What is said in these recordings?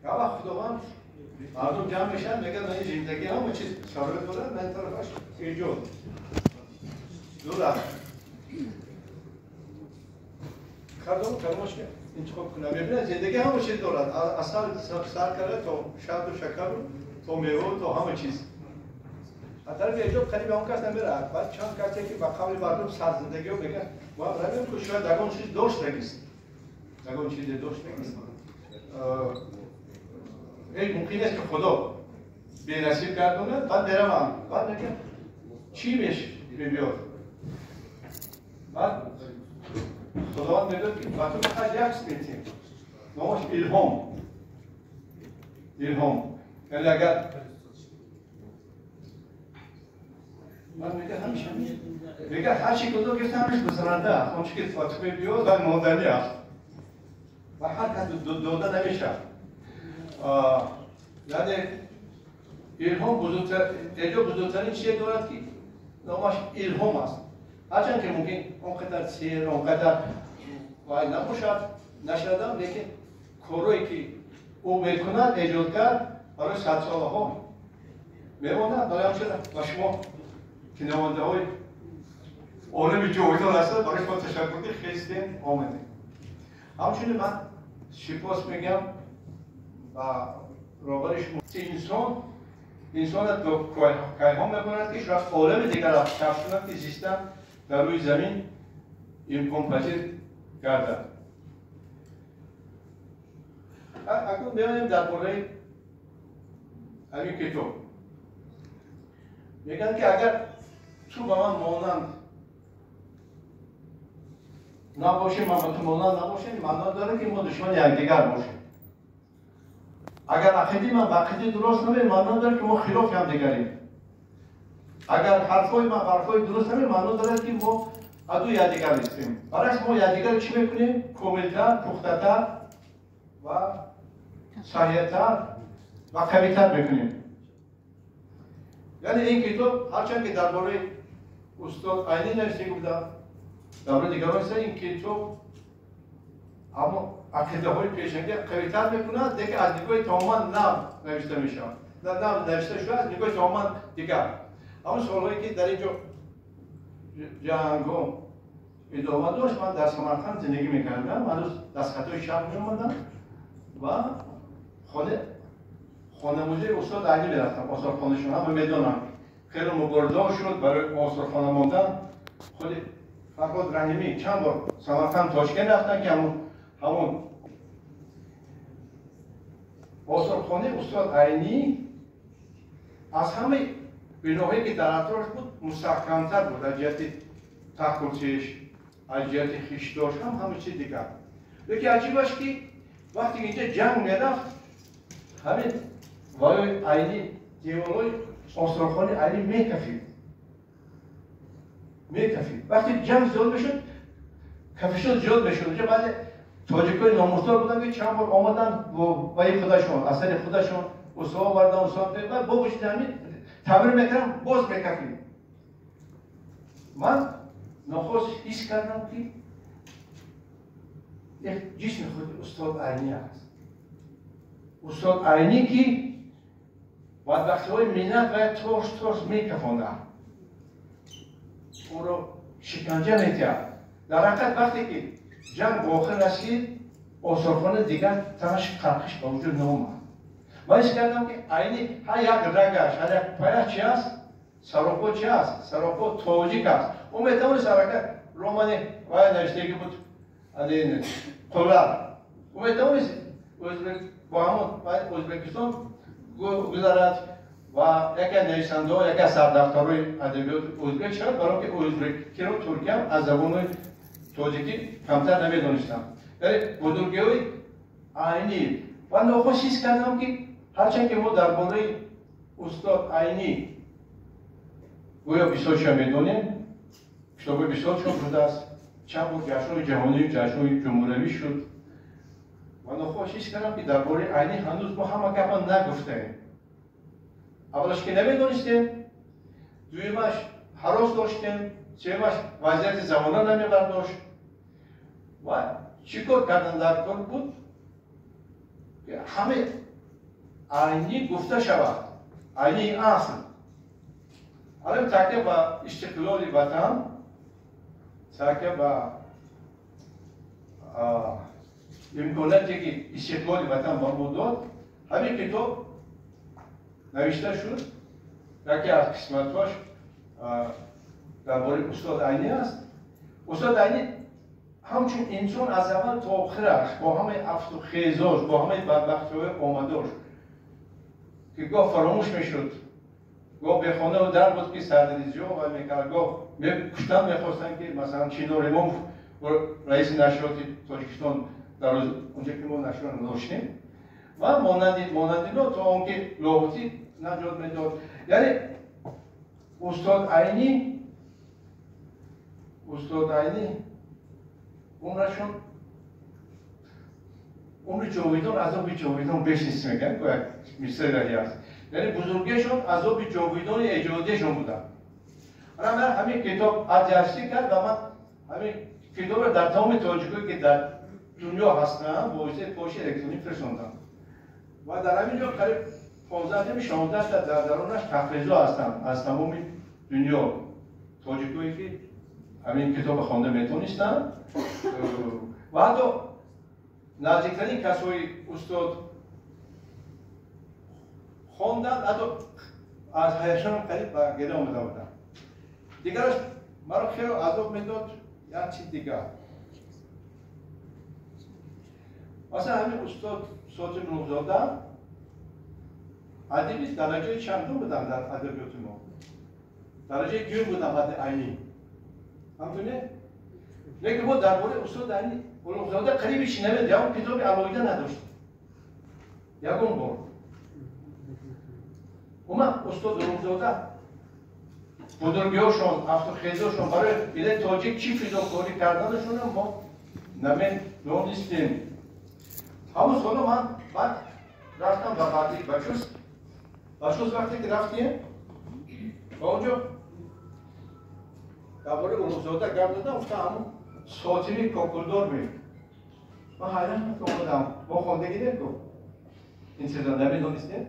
یا خداوند مردم جمع میشن میگن این زندگی همه چیز شرایط داره من طرفش ایجاد دور خردم فراموش کرد انتخاب کنم ببینید زندگی همه چیز دارد اصلا سر کرده تا شرط و شکر تا میوه تا همه چیز از طرف ایجاب قریب اون کس نمیره بعد چند کسی که با قبل مردم سر زندگی رو بگن ما رویم که شاید دگان چیز داشت نگیست دگان چیز داشت نگیست این ممکن است که خدا به نصیب کردونه بعد برم هم بعد میگه چی بهش بیاد بعد خداوند میگه که بعد تو میخوای یکس میتیم نامش الهام یعنی اگر من میگه همیشه میگه هر چی کدو گفته همیشه بزرنده است اون چی که فاطمه بیاد و ماندنی است و هر کس داده نمیشه یعنی الهام بزرگترین چیه دارد که نامش الهام است هرچند که ممکن اونقدر سیر اونقدر وای نباشد نشدم لیکن کارهایی که او میکند ایجاد کرد برای 100 سالها میماند برای هم شده و شما که نمانده های عالم جاویدان هستند برای شما تشکر خیستین آمدین همچنین من سپاس میگم و رابطش انسان با کایها میکند که شاید عالم دیگر را کشف کند که زیستن در روی زمین امکان پذیر گردد. اکنون بیاییم درباره همین کتاب میگن که اگر تو با من مانند نباشیم من با تو مانند نباشیم معنا داره که ما دشمن یکدیگر باشیم اگر عقیده من با عقیده درست نمید معنا داره که ما خلاف هم دیگریم اگر حرفای من حرفای درست نمید معنا داره که ما عدو یکدیگر هستیم برایش ما یکدیگر چی میکنیم کاملتر پخته‌تر و صحیح‌تر و قوی‌تر میکنیم یعنی این کتاب هرچند که درباره استاد عینی نوشته بودم درباره دیگران است این کتاب اما عقیده های پیشنگی قوی‌تر میکند دیگه از نگاه تماما نو نوشته میشه نو نوشته شده از نگاه تماما دیگر اما سوالهایی که در اینجا جنگ ها ادامه داشت من در سمرقند زندگی میکردم من دستخطای شب میومدم و خانه استاد عینی میرفتم آثارخانه‌شون هم میدونم خیلی مبارزه شد برای آثارخانه ماندن خود فرهاد رحیمی چند بار سمرقند تاشکند رفتن که همون آثارخانه استاد عینی از همه بناهایی که در اطرافش بود مستحکم‌تر بود از جهت تخت از جهت خیشتاش همه چیز دیگر یکی عجیبش که وقتی اینجا جنگ میرفت همین وای عینی دیوارای آثارخانه عینی میکفید وقتی جنگ زیاد بشد کفشات زیاد بشد اونجا بعد تاجیکای نامردار بودن که چند بار آمدن وای خودشون اثر خودشون اصلا آوردن بعد با وجود همین تعمیر میکردم باز میکفید من نخواست حس کردم که یک جسم خود استاد عینی است استاد عینی که بدبختی های ملت باید ترس میکفانده او رو شکنجه میکرد در حقیقت وقتی که جنگ به آخر رسید آثارخانه دیگر تنش قرقش به وجود نامد من حس کردم که عینی هر یک رگش هر یک پیش چی است سراپا چی است سراپا تاجیک است او میتوانست حرکت رومانی باید نوشتگی بود از این قلب او میتوانست با همون ازبکستان گذارد و یکی از نویسنده ها یکی از سردفترهای ادبیات ازبک شد برای که ازبکی رو ترکی هم از زبان تاجیکی کمتر نمیدانستم یعنی بزرگی های عینی و ناخوش حس کردم که هرچند که ما درباره استاد عینی گویا بسیارش میدونیم کتاب بسیار چون شده است چند بار جشن‌های جهانی جشن‌های جمهوری شد و ناخوش حس کردم که درباره عینی هنوز ما همه گپ نگفتیم اولش که نمیدونستیم دویمش هراس داشتیم سومش وضعیت زمانه نمیبرداشت و چیکار کردن در کار بود که همه aynı gufta şava, aynı asıl. Alem takip ba istiklali vatan, takip ba imkaniyeti ki istiklali vatan mevcut. همین کتاب نوشته شد یکی از قسمت‌هاش درباره استاد عینی است. استاد عینی همچون انسان از اول تا آخرش با همه افت و خیزاش با همه بدبختی‌های آمداش که گاه فراموش میشد گاه به خانه و در بود که سردریزی ها و میکرد گاه کشتن میخواستن که مثلا چینوریموف رئیس نشریات تاجیکستان در روز اونجا که ما نشریات داشتیم و مانندینا تا آنکه لاهوتی نجات میداد. یعنی استاد عینی عمرشون عمر جاویدان عذاب جاویدان بیش نیست میگن که میسر رهی است. یعنی بزرگیشون عذاب جاویدان ایجادیشون بودن. من همین کتاب ارزیابی کرد و من همین کتاب رو در تمام تاجیکایی که در دنیا هستن با واسطه پوش الکترونیک فرستادم. و در همینجا قریب 15-16 تا در درونش تفریزها هستن از تمام دنیا تاجیکایی که همین کتاب خوانده میتونستن و حتی نزدیکترین کسای استاد خواندن حتی از حیاشان قریب به گره آمده بودن. دیگرش مرا خیلی عذاب میداد یک چیز دیگر. مثلا همین استاد ساجد نوزاده ادبی درجه چندم بودن در ادبیات ما. درجه گیوم بودن بعد عینی. همونه؟ لیکن ما درباره استاد عینی نوزاده قریبی شنوید یا اون کتابی علاقه نداشت. یکم بار. اما استاد نوزاده بزرگیاشون، افتخیزاشون برای ایده تاجیک چی فداکاری کردنشون ما نمی‌دونستیم. همون سال من بعد رفتم به بعدی بچوس وقتی که رفتیم و اونجا درباره اونوزاده گردادم افتاد همون ساعتیمی کاکلدار می من حیران اومدم با خواندگی نکن این چیزا نمیدونستیم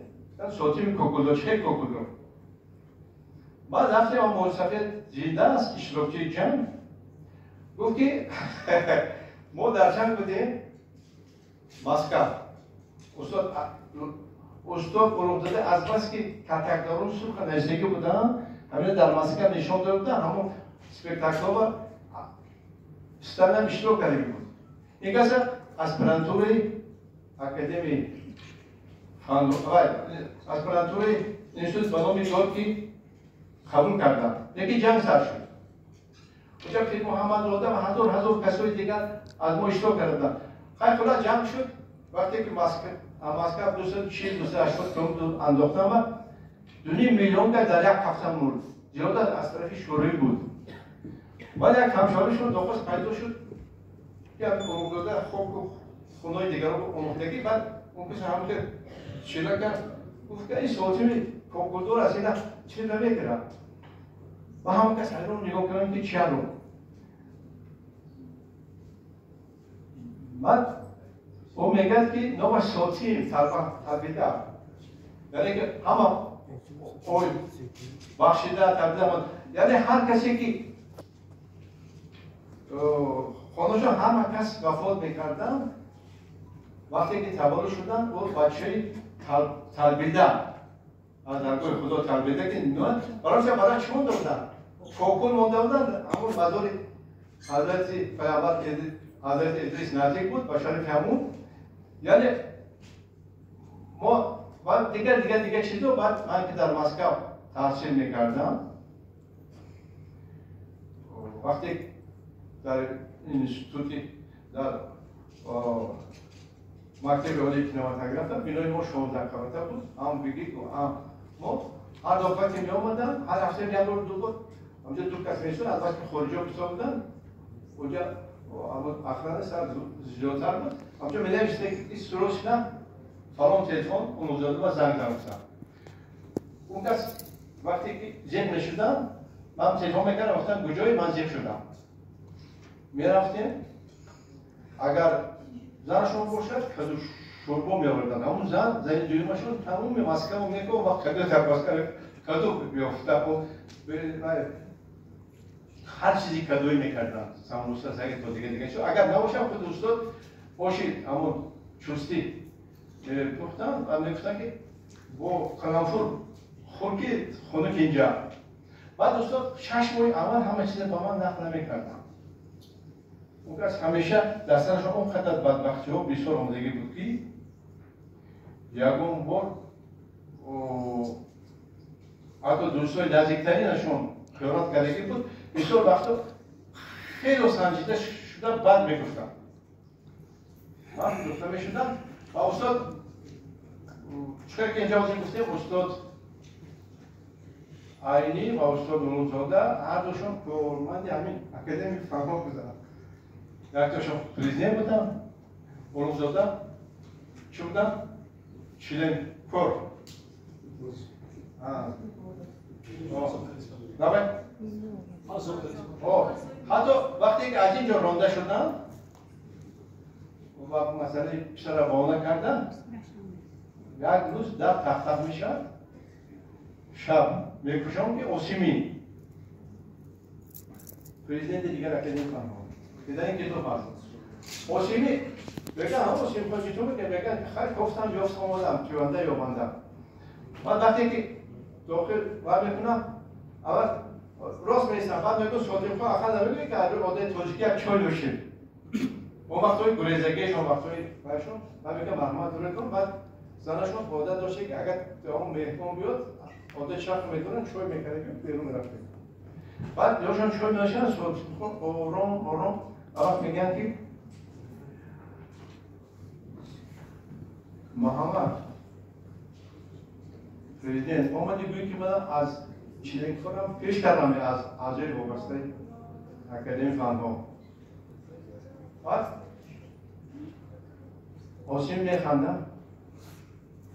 ساعتیمی کاکلدار چه کاکلدار بعد رفتیم هم مصطفی زنده است اشتراکی جنگ گفت که ما در جنگ بودیم مسکو استاد بلوغزاده از بس که کتکداران سرخ نزدیکی بودن همین در مسکو نشان داده بودن همون سپکتاکل و سترنم اشتراک کرده بود. این کسی از پرانتوری اکادمی از پرانتوری انستیتوت به نام یادگی قبول کردن. یکی جنگ سر شد. اونجا که محمد زاده و هزار کسای دیگر از ما اشتراک کردن. خیلی خدا جمع شد وقتی که مسکو 280 کیلومتر انداختم و 2 میلیون که در یک هفته مرد. زیاد از طرف شوروی بود. بعد یک همشاری شد داخل پیدا شد که اونجا خوب خونه‌های دیگر رو آموختگی بعد اون کسی هم که چیلا کرد گفت که این ساعتی کاکلدار از این چی نمیگیرم و هم کسی رو نگاه کردن که چی رو بعد او میگه که نوع ساعتی تبدیده یعنی که همه اوی بخشیده تبدیده یعنی هر کسی که خانوشان همه کس وفات میکردن وقتی که تولد شدن او بچه تلبیده از درگاه خدا تلبیده که نه برای چی مونده بودن؟ فوکون مونده بودن همون مدار حضرت پیامبر که حضرت ادریس نزدیک بود با شریف همون یعنی ما بعد دیگه چیزو بعد من که در مسکو تحصیل میکردم وقتی در اینستیتوتی در مکتب عالی کینماتوگراف بینای ما 16 قبطه بود هم بگی که ما هر دفعه که می آمدن هر هفته یک بار دو بار اونجا دو کس میشون از وقتی خارجی ها بسا بودن اونجا اخران سر زیادتر بود اونجا می نوشته که این سروش نه فلان تلفن اون زاده و زنگ نمیستم اون کس وقتی که زنگ نشدم من تلفن میکردم وقتا کجایی من زنگ شدم می رفتیم اگر زن شما باشد کدوش شوربا میآوردن. همون زن دویمشون تموم ماسکه و میگه و وقت کدو تباسکه کدو بیافته و هر چیزی کدوی میکردن. ساموسا زنگ تو دیگه شو. اگر نباشه خود دوستان باشید همون چوستی پختن و میگفتن که با قرنفل خورکی خنک اینجا. بعد دوستان 6 ماه اول همه چیز با من نقل نمیکردن. اون کس همیشه دستانشون اون قدر بدبختی ها بسیار آمدگی بود که یکم بار حتی دوستای نزدیکترینشون خیانت کردگی بود. بسیار وقتا خیلی سنجیده شده بد میگفتم. من گفته میشدم و استاد چکر که اینجا بازی گفتیم استاد آینی و استاد علومزاده هر دوشون کارمند همین اکادمی فنها بودن. یک تاشون پرزیدنت بودم، علومزاده چی بودم؟ چلن کار. نباید؟ حتی وقتی که از اینجا رانده شدم و مثلا پسر بانه کردم یک روز در تختم میشد شب میکشم که اوسیمی پرزیدنت دیگر اکادمی فنها دیدن که دو هست اوسیمی بگه هم اوسیمی خواهی تو بگه بگه خیلی گفتم یافت آمدم چونده یا بندم وقتی که داخل ور میکنم اول راست میستم بعد میگم صادق خواه اخواه نمیگه که هر عاده تاجیکی یک چای نوشید اون وقتای گریزگیش اون وقتای برشون من میگم محمد دورت کن بعد زنشون عادت داشته که اگر اون مهمان بیاد عادت شخص میدونن چای میکنه بیرون میرفته بعد یاشون چای میداشتن صادق خواه آرام آرام اول میگن که محمد پرزیدنت آمدی گویی که من از چیلنگ کنم پیش کردم از اعضای وابسته اکادمی فنها بعد آسیم میخندم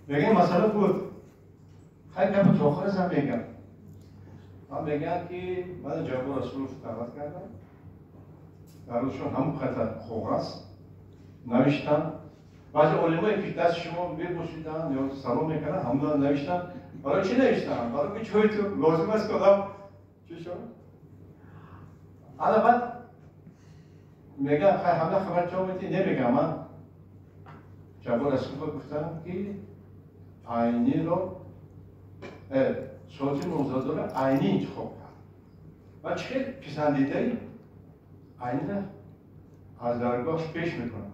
میگه مسئله بود خیلی کم تو آخر هم میگم من میگم که من جواب رسول دعوت کردم در روزشون همون خطر خوغ است نوشتم بعضی علمایی که دست شما میبوسیدن یا سلام میکنن همون نوشتن برای چی نوشتن؟ برای که چوی تو لازم است کدام چی شد؟ حالا بعد میگم خیلی همه خبر چه آمدی نمیگم من جواب رسول گفتم که آینی رو صوتی موزاده رو آینی انتخاب کرد و چه پسندیده آینی رو از درگاهش پیش میکنم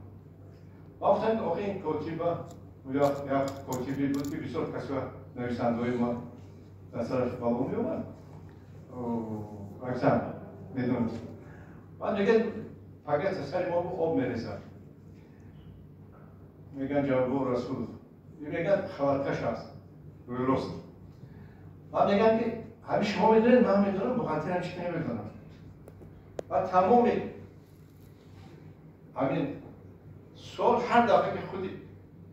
گفتن که آخه این کاتیبه یا کاتیبی بود که بسیار کسی نویسنده‌های ما در سرش بالا می‌آمد اکثر میدونید بعد میگه فقط سر ما آب میریزد میگن جواب رسول میگن خبرکش هست درست بعد میگن که همین شما میدونید من میدونم بخاطر چی نمیدونم و تمام همین سال هر دفعه که خودی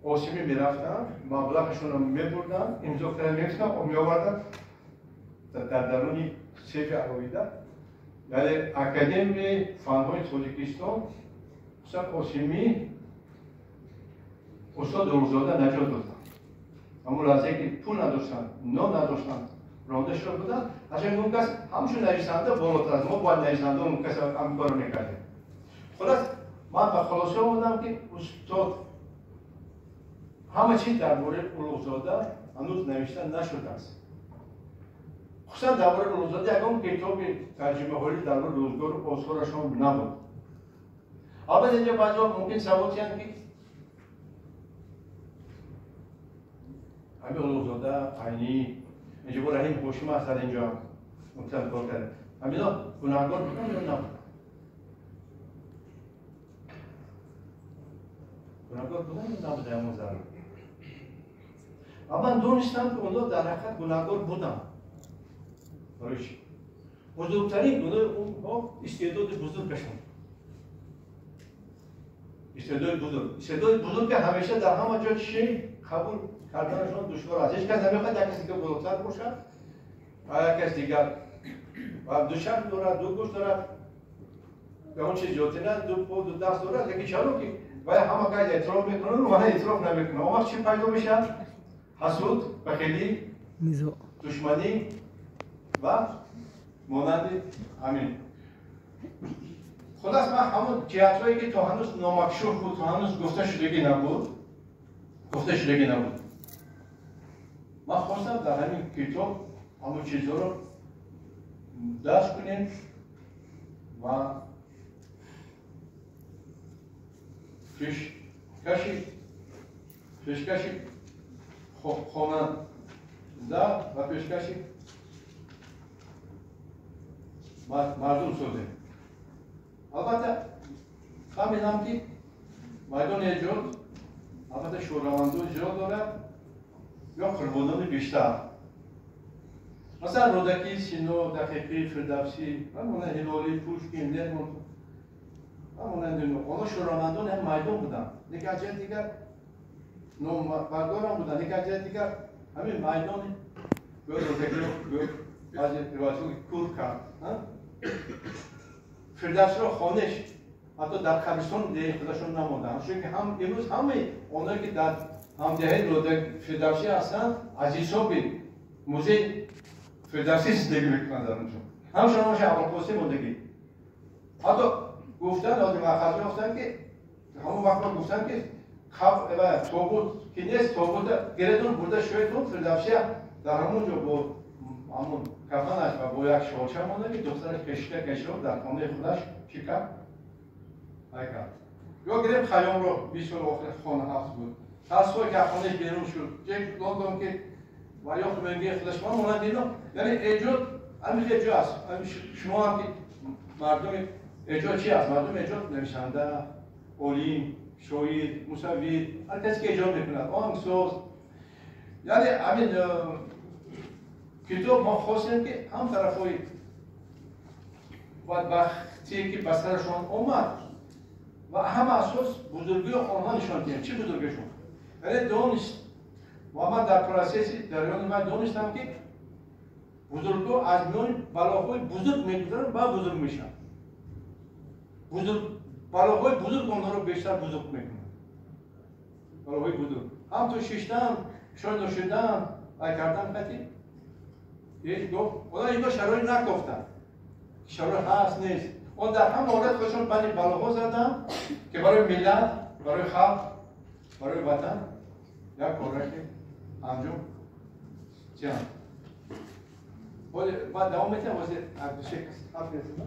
آسیمی میرفتم مبلغشون رو میبردم امضا کردن میرفتم و میآوردم در درونی سیف عقایده یعنی اکادمی فنهای تاجیکستان استاد آسیمی استاد علومزاده نجات دادن همون لحظه که پول نداشتن نان نداشتن رانده شده بودن اصلا اون کس همشون نویسنده بالاتر از ما باید نویسنده اون کس هم کارو میکردیم خلاص من به خلاصه آمدم که استاد همه چیز درباره علومزاده هنوز نوشته نشده است خصوصا درباره علومزاده یکم کتاب ترجمه هایی درباره روزگار و آثارشان نبود البته اینجا بعضی‌ها ممکن سوالی هستند که همین علومزاده عینی اینجا با رحیم هاشمی هست در اینجا ممکن کار کرده همینا گناهکار بودن یا نبود گناهکار بودن یا نبوده همون ضرور اما من دونستم که اونا در حقیقت گناهکار بودن برای چی؟ بزرگترین گناه اونها استعداد بزرگشون استعداد بزرگ که همیشه در همه جا چی قبول کردنشون دشوار است هیچ کس نمیخواد یک کسی که بزرگتر باشد و یک کس دیگر و دو چشم دارد دو گوش دارد به اون چیز جاتی نه دو پا دو دست دارد یکی چرا که و همه که اعتراف میکنن و اعتراف نمیکنن اون وقت چی پیدا میشه؟ حسود، بخیلی، دشمنی و مانند همین. خلاص من همون جهتهایی که تا هنوز نامکشوف بود، تا هنوز گفته شدگی نبود، من خواستم در همین کتاب همون چیزها رو درس کنیم و پیشکشی خواننده و پیشکشی مردم شده. البته فهمیدم که میدان ایجاد البته شوروندو ایجاد دارد یا قربانان بیشتر. مثلا رودکی، سینو، دقیقی، فردوسی، همون هلالی، پوشکین، لرمون، همون اونا شوروندان هم میدان بودن. یک جای دیگر نوبردار هم بودن. یک جای دیگر همین میدان رودکی رو از روایتو کور کرد. فردوسی رو خانش حتی در قبرستان دیگه خودشون نموندن. چون که هم امروز همه اونایی که در همدیگه رودک فردوسی هستن از حساب موزه فردوسی زندگی میکنن در اونجا. همشون ابوالقاسم موندگی. حتی گفتن مخاطب گفتن که همون وقت گفتن که تابوت که نیست تابوت گردون برده شویتون فردوسی در همونجا با همون کفنش و با یک شالچه مونده که دخترش کشید در خانه خودش چی کرد؟ یا گرفت خیام رو 20 سال آخر خانه هفت بود. تصفیه که خانه بیرون شد. یک لندن که و یا خمینگی خودش ما مونند اینا یعنی ایجاد همین ایجاد است. شما هم که مردم ایجاد چی است؟ مردم ایجاد نویسنده، علیم، شاعر، مصور، هر کسی که ایجاد میکند آهنگساز. یعنی همین کتاب ما خواستیم که هم طرفای بدبختی که بسرشان اومد و هم اساس بزرگی آنها نشان دهیم. چی بزرگیشون؟ یعنی دانست و من در پروسس جریان من دانستم که بزرگا از میان بلاهای بزرگ میگذارن و بزرگ میشن. بلاهای بزرگ آنها رو بیشتر بزرگ میکنن. بلاهای بزرگ هم تو ششتن، شاید شدن و کردن خطی یک دو اونا اینجا شرایط نگفتن شرایط هست نیست اون در هم حالت خودشون بنی بلاها زدن که برای ملت، برای خلق، برای وطن یک کارک انجام چه هم بعد دوام میتونم واسه اردوشک حرف نیستم